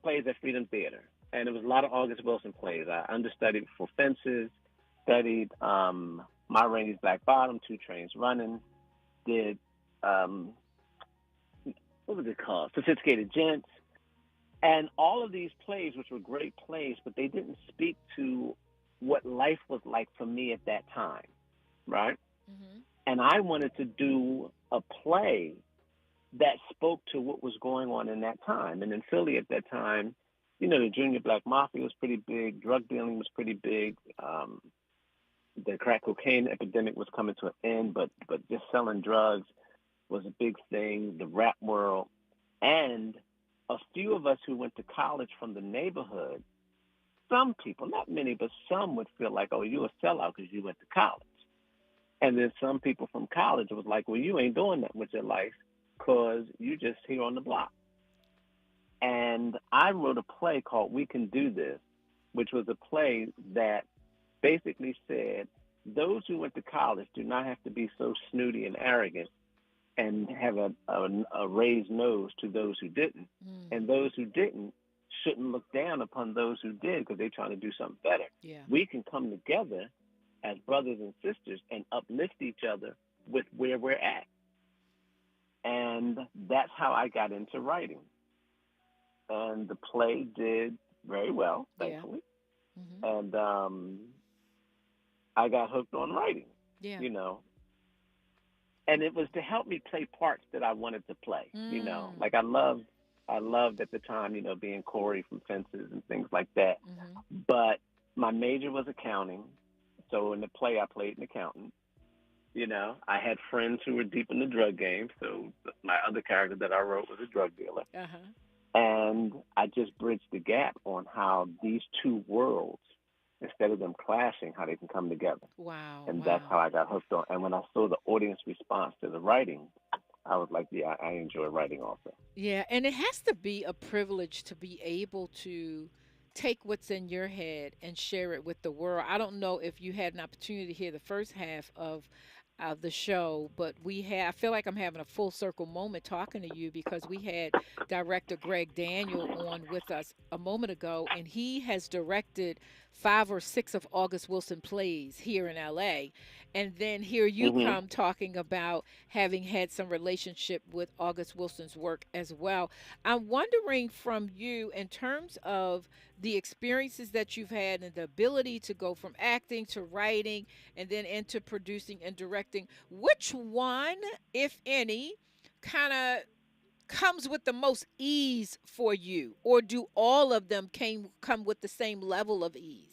plays at Freedom Theater, and it was a lot of August Wilson plays. I understudied for Fences, studied Ma Rainey's Black Bottom, Two Trains Running, did, what was it called? Sophisticated Gents. And all of these plays, which were great plays, but they didn't speak to what life was like for me at that time, right? And I wanted to do a play that spoke to what was going on in that time. And in Philly at that time, the Junior Black Mafia was pretty big. Drug dealing was pretty big. The crack cocaine epidemic was coming to an end, but just selling drugs was a big thing, the rap world. And a few of us who went to college from the neighborhood, some people, not many, but some would feel like, oh, you a sellout because you went to college. And then some people from college was like, well, you ain't doing that with your life because you just here on the block. And I wrote a play called We Can Do This, which was a play that basically said those who went to college do not have to be so snooty and arrogant and have a raised nose to those who didn't. And those who didn't shouldn't look down upon those who did because they're trying to do something better. Yeah. We can come together as brothers and sisters and uplift each other with where we're at. And that's how I got into writing. And the play did very well, thankfully. Yeah. And I got hooked on writing, And it was to help me play parts that I wanted to play, Like I loved at the time, being Corey from Fences and things like that. But my major was accounting. So in the play, I played an accountant. I had friends who were deep in the drug game. So my other character that I wrote was a drug dealer. And I just bridged the gap on how these two worlds, instead of them clashing, how they can come together. Wow. And that's how I got hooked on. And when I saw the audience response to the writing, I was like, yeah, I enjoy writing also. Yeah, and it has to be a privilege to be able to take what's in your head and share it with the world. I don't know if you had an opportunity to hear the first half of the show, but I feel like I'm having a full circle moment talking to you because we had director Greg Daniel on with us a moment ago, and he has directed 5 or 6 of August Wilson plays here in LA. And then here you come talking about having had some relationship with August Wilson's work as well. I'm wondering from you, in terms of the experiences that you've had and the ability to go from acting to writing and then into producing and directing, which one, if any, kind of comes with the most ease for you, or do all of them come with the same level of ease?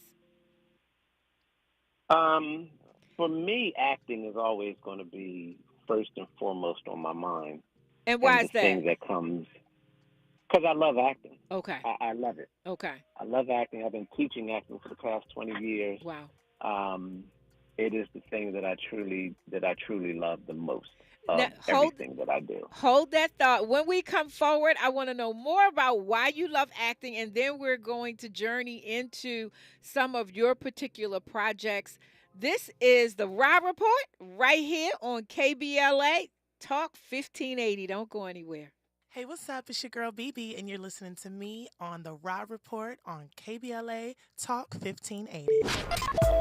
For me, acting is always going to be first and foremost on my mind. And why is the that? thing that comes, because I love acting. Okay. I love it. Okay. I love acting. I've been teaching acting for the past 20 years. Wow. It is the thing that I truly love the most. Now, Everything that I do. Hold that thought. When we come forward, I want to know more about why you love acting, and then we're going to journey into some of your particular projects. This is the Rob Report right here on KBLA Talk 1580. Don't go anywhere. Hey, what's up? It's your girl BB, and you're listening to me on the Rob Report on KBLA Talk 1580.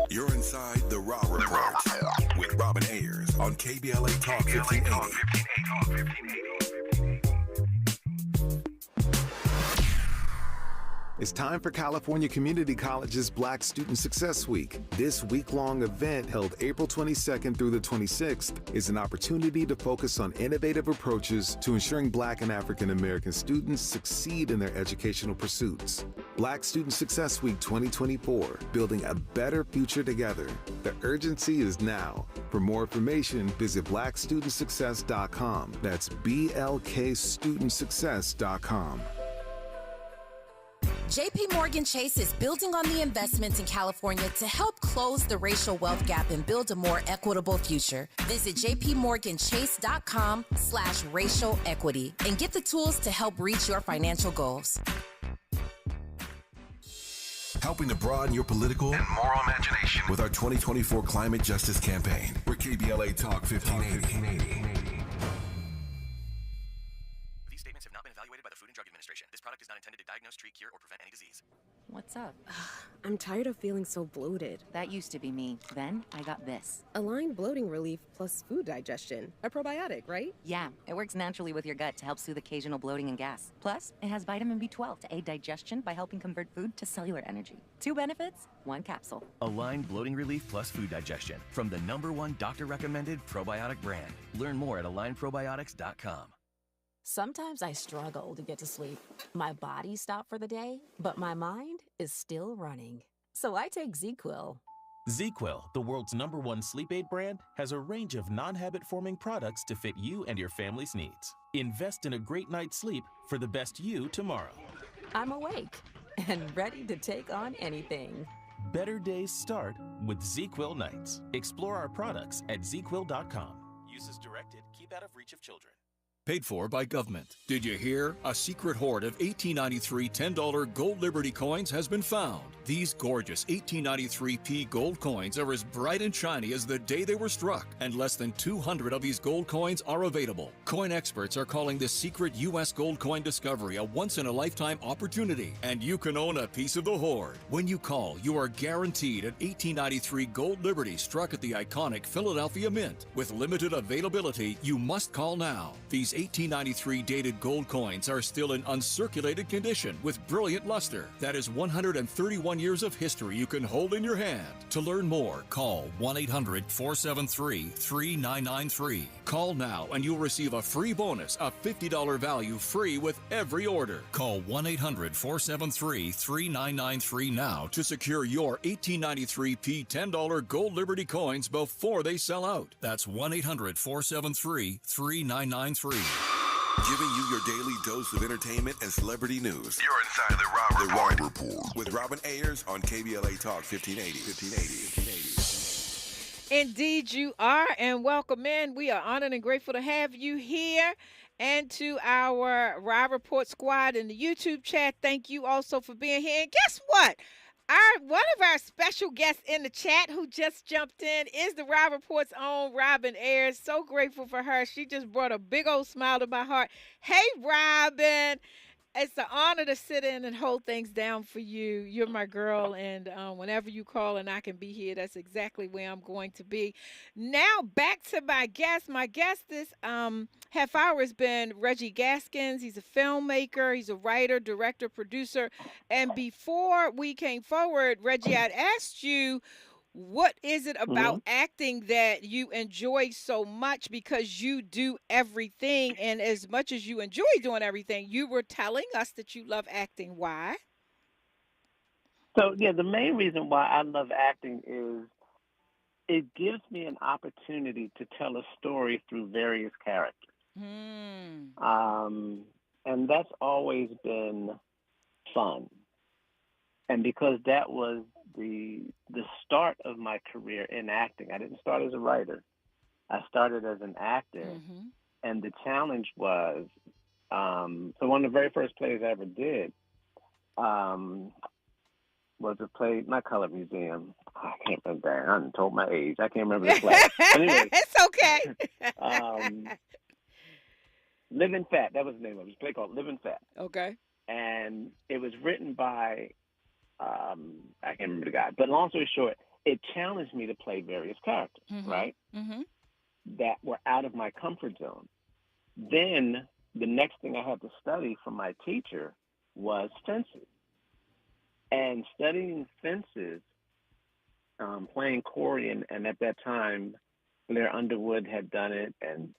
You're inside the Rob Report with Robin Ayers on KBLA Talk 1580. It's time for California Community College's Black Student Success Week. This week-long event, held April 22nd through the 26th, is an opportunity to focus on innovative approaches to ensuring Black and African American students succeed in their educational pursuits. Black Student Success Week 2024, building a better future together. The urgency is now. For more information, visit blackstudentsuccess.com. That's blkstudentsuccess.com. JP Morgan Chase is building on the investments in California to help close the racial wealth gap and build a more equitable future. Visit jpmorganchase.com/racial equity and get the tools to help reach your financial goals. Helping to broaden your political and moral imagination with our 2024 Climate Justice Campaign. We're KBLA Talk 1580. These statements have not been evaluated by the Food and Drug Administration. This product is not intended to diagnose, treat, cure, or prevent any disease. What's up? I'm tired of feeling so bloated. That used to be me. Then I got this. Align Bloating Relief plus food digestion. A probiotic, right? Yeah, it works naturally with your gut to help soothe occasional bloating and gas. Plus, it has vitamin B12 to aid digestion by helping convert food to cellular energy. 2 benefits, 1 capsule. Align Bloating Relief plus food digestion from the #1 doctor-recommended probiotic brand. Learn more at alignprobiotics.com. Sometimes I struggle to get to sleep. My body stopped for the day, but my mind is still running. So I take ZQuil. ZQuil, the world's #1 sleep aid brand, has a range of non-habit-forming products to fit you and your family's needs. Invest in a great night's sleep for the best you tomorrow. I'm awake and ready to take on anything. Better days start with ZQuil nights. Explore our products at ZQuil.com. Use as directed. Keep out of reach of children. Paid for by government. Did you hear? A secret hoard of 1893 $10 gold Liberty coins has been found. These gorgeous 1893p gold coins are as bright and shiny as the day they were struck, and less than 200 of these gold coins are available. Coin experts are calling this secret U.S. gold coin discovery a once-in-a-lifetime opportunity, and you can own a piece of the hoard. When you call, you are guaranteed an 1893 gold Liberty struck at the iconic Philadelphia Mint. With limited availability, you must call now. These 1893 dated gold coins are still in uncirculated condition with brilliant luster. That is 131 years of history you can hold in your hand. To learn more, call 1-800-473-3993. Call now and you'll receive a free bonus, a $50 value free with every order. Call 1-800-473-3993 now to secure your 1893p $10 gold Liberty coins before they sell out. That's 1-800-473-3993. Giving you your daily dose of entertainment and celebrity news. You're inside the Rob Report. With Robin Ayers on KBLA Talk 1580. Indeed you are, and welcome in. We are honored and grateful to have you here. And to our Rob Report squad in the YouTube chat, thank you also for being here. And guess what? One of our special guests in the chat who just jumped in is the Rob Report's own Robin Ayers. So grateful for her. She just brought a big old smile to my heart. Hey, Robin. It's an honor to sit in and hold things down for you. You're my girl, and whenever you call and I can be here, that's exactly where I'm going to be. Now back to my guest. My guest this half hour has been Reggie Gaskins. He's a filmmaker. He's a writer, director, producer. And before we came forward, Reggie, I'd asked you, what is it about acting that you enjoy so much, because you do everything, and as much as you enjoy doing everything, you were telling us that you love acting. Why? So, yeah, the main reason why I love acting is it gives me an opportunity to tell a story through various characters. And that's always been fun. And because that was the start of my career in acting, I didn't start as a writer. I started as an actor. And the challenge was, so one of the very first plays I ever did was a play, not Color Museum. I can't remember. I done told my age. I can't remember the play. But anyway, it's okay. Living Fat. That was the name of it. It was a play called Living Fat. Okay. And it was written by, I can't remember the guy. But long story short, it challenged me to play various characters, right? That were out of my comfort zone. Then the next thing I had to study from my teacher was fences. And studying fences, playing Corey, and at that time, Blair Underwood had done it, and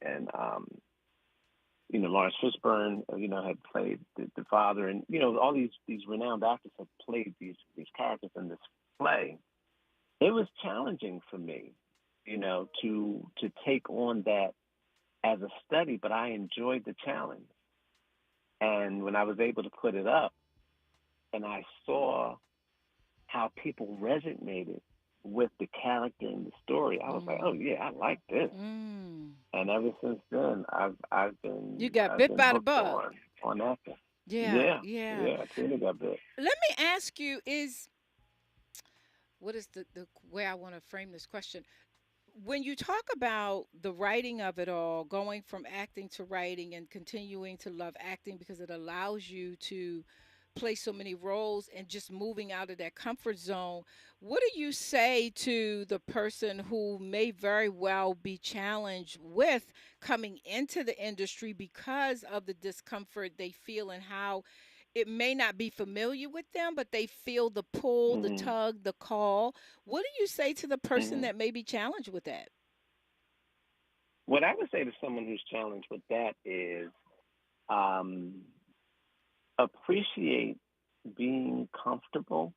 Lawrence Fishburne, had played the father, and all these renowned actors had played these characters in this play. It was challenging for me, to take on that as a study, but I enjoyed the challenge. And when I was able to put it up, and I saw how people resonated with the character in the story, I was like, oh yeah, I like this. And ever since then, I've been bit by the bug on acting. Yeah. I truly got bit. Let me ask you: what is the way I want to frame this question? When you talk about the writing of it all, going from acting to writing and continuing to love acting because it allows you to play so many roles and just moving out of that comfort zone, what do you say to the person who may very well be challenged with coming into the industry because of the discomfort they feel and how it may not be familiar with them, but they feel the pull, the tug, the call? What do you say to the person that may be challenged with that? What I would say to someone who's challenged with that is appreciate being comfortable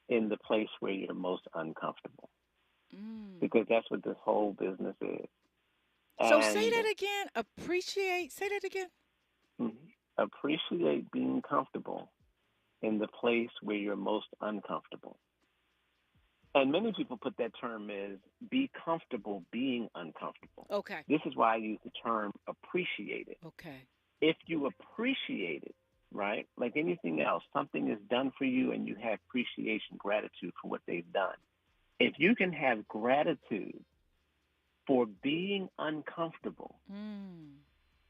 in the place where you're most uncomfortable, because that's what this whole business is. So say that again. Say that again. Appreciate being comfortable in the place where you're most uncomfortable. And many people put that term as be comfortable being uncomfortable. Okay. This is why I use the term appreciate it. Okay. If you appreciate it, right, like anything else, something is done for you and you have appreciation, gratitude for what they've done. If you can have gratitude for being uncomfortable,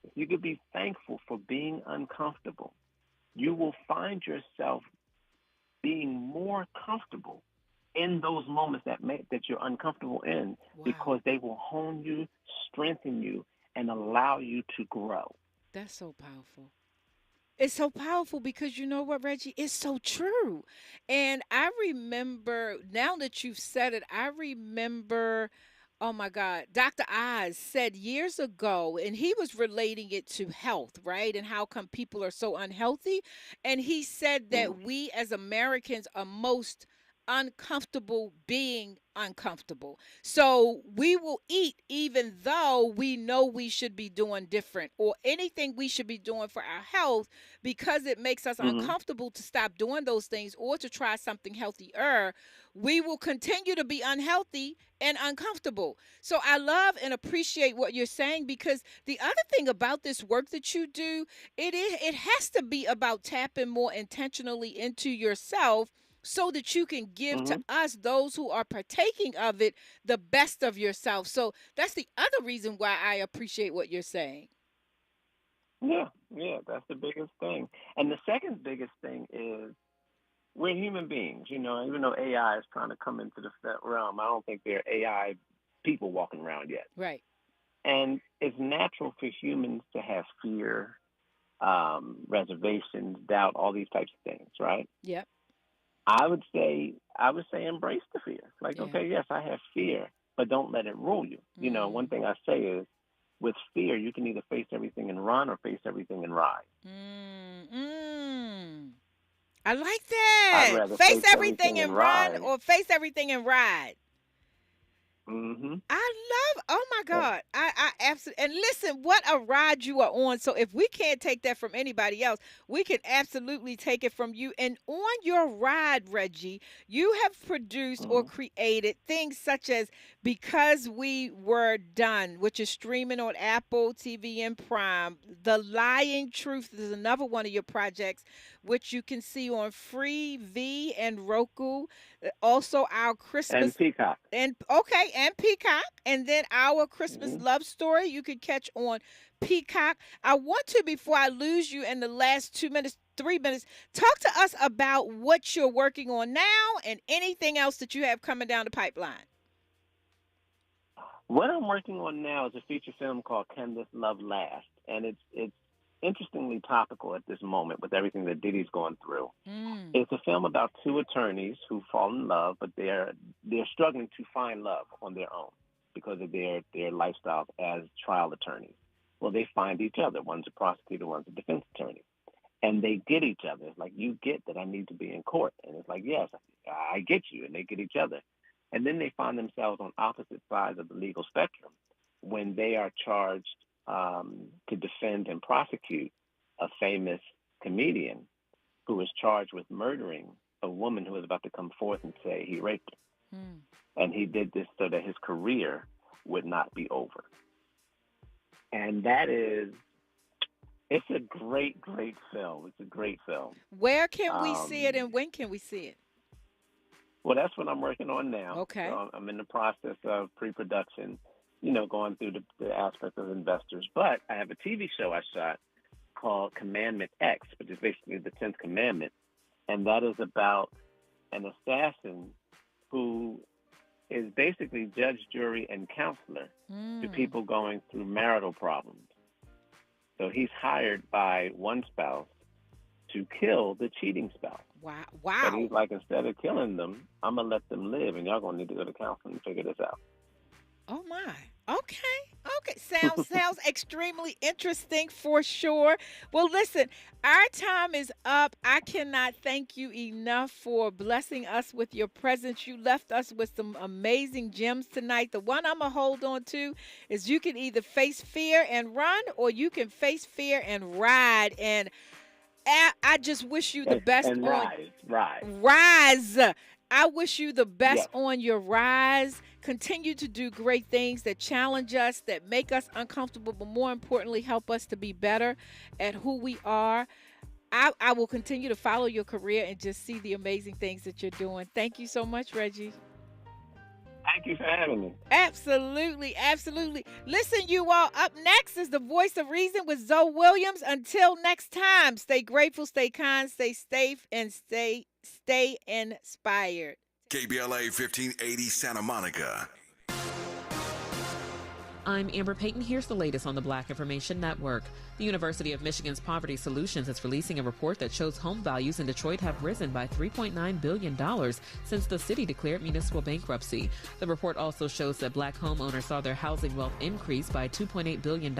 if you could be thankful for being uncomfortable, you will find yourself being more comfortable in those moments that you're uncomfortable in, because they will hone you, strengthen you, and allow you to grow. That's so powerful. It's so powerful because you know what, Reggie? It's so true. And I remember, now that you've said it, I remember, oh my God, Dr. Oz said years ago, and he was relating it to health, right? And how come people are so unhealthy. And he said that we as Americans are most uncomfortable being uncomfortable. So we will eat even though we know we should be doing different, or anything we should be doing for our health, because it makes us uncomfortable to stop doing those things or to try something healthier. We will continue to be unhealthy and uncomfortable. So I love and appreciate what you're saying, because the other thing about this work that you do, it has to be about tapping more intentionally into yourself, so that you can give to us, those who are partaking of it, the best of yourself. So that's the other reason why I appreciate what you're saying. Yeah, Yeah, that's the biggest thing. And the second biggest thing is we're human beings. You know, even though AI is trying to come into the realm, I don't think there are AI people walking around yet. Right. And it's natural for humans to have fear, reservations, doubt, all these types of things, right? Yep. I would say embrace the fear. Like, okay, yes, I have fear, but don't let it rule you. You know, one thing I say is, with fear, you can either face everything and run or face everything and ride. I like that. I'd rather Face everything and run, ride. or face everything and ride. Mm-hmm. I love, oh my God. I absolutely, and listen, what a ride you are on. So if we can't take that from anybody else, we can absolutely take it from you. And on your ride, Reggie, you have produced or created things such as Because We Were Done, which is streaming on Apple TV and Prime. The Lying Truth is another one of your projects, which you can see on Freevee and Roku. Also, our Christmas and Peacock. And Peacock, and then our Christmas love story you could catch on Peacock. I want to, before I lose you in the last 2 minutes, 3 minutes, talk to us about what you're working on now and anything else that you have coming down the pipeline. What I'm working on now is a feature film called Can This Love Last? And it's interestingly topical at this moment with everything that Diddy's going through. It's a film about two attorneys who fall in love, but they're struggling to find love on their own because of their lifestyles as trial attorneys. Well, they find each other. One's a prosecutor, one's a defense attorney. And they get each other. It's like, you get that I need to be in court. And it's like, yes, I get you. And they get each other. And then they find themselves on opposite sides of the legal spectrum when they are charged to defend and prosecute a famous comedian who is charged with murdering a woman who was about to come forth and say he raped her. And he did this so that his career would not be over. And it's a great, great film. It's a great film. Where can we see it, and when can we see it? Well, that's what I'm working on now. Okay. So I'm in the process of pre-production, you know, going through the aspect of investors. But I have a TV show I shot called Commandment X, which is basically the 10th commandment. And that is about an assassin who is basically judge, jury, and counselor to people going through marital problems. So he's hired by one spouse to kill the cheating spouse. Wow. But he's like, instead of killing them, I'm going to let them live, and y'all going to need to go to counseling and figure this out. Oh, my. Okay. Sounds extremely interesting for sure. Well, listen, our time is up. I cannot thank you enough for blessing us with your presence. You left us with some amazing gems tonight. The one I'm going to hold on to is you can either face fear and run, or you can face fear and ride. And I just wish you the best. And rise. I wish you the best on your rise. Continue to do great things that challenge us, that make us uncomfortable, but more importantly, help us to be better at who we are. I will continue to follow your career and just see the amazing things that you're doing. Thank you so much, Reggie. Thank you for having me. Absolutely. Listen, you all, up next is The Voice of Reason with Zoe Williams. Until next time, stay grateful, stay kind, stay safe, and stay inspired. KBLA 1580 Santa Monica. I'm Amber Payton. Here's the latest on the Black Information Network. The University of Michigan's Poverty Solutions is releasing a report that shows home values in Detroit have risen by $3.9 billion since the city declared municipal bankruptcy. The report also shows that Black homeowners saw their housing wealth increase by $2.8 billion.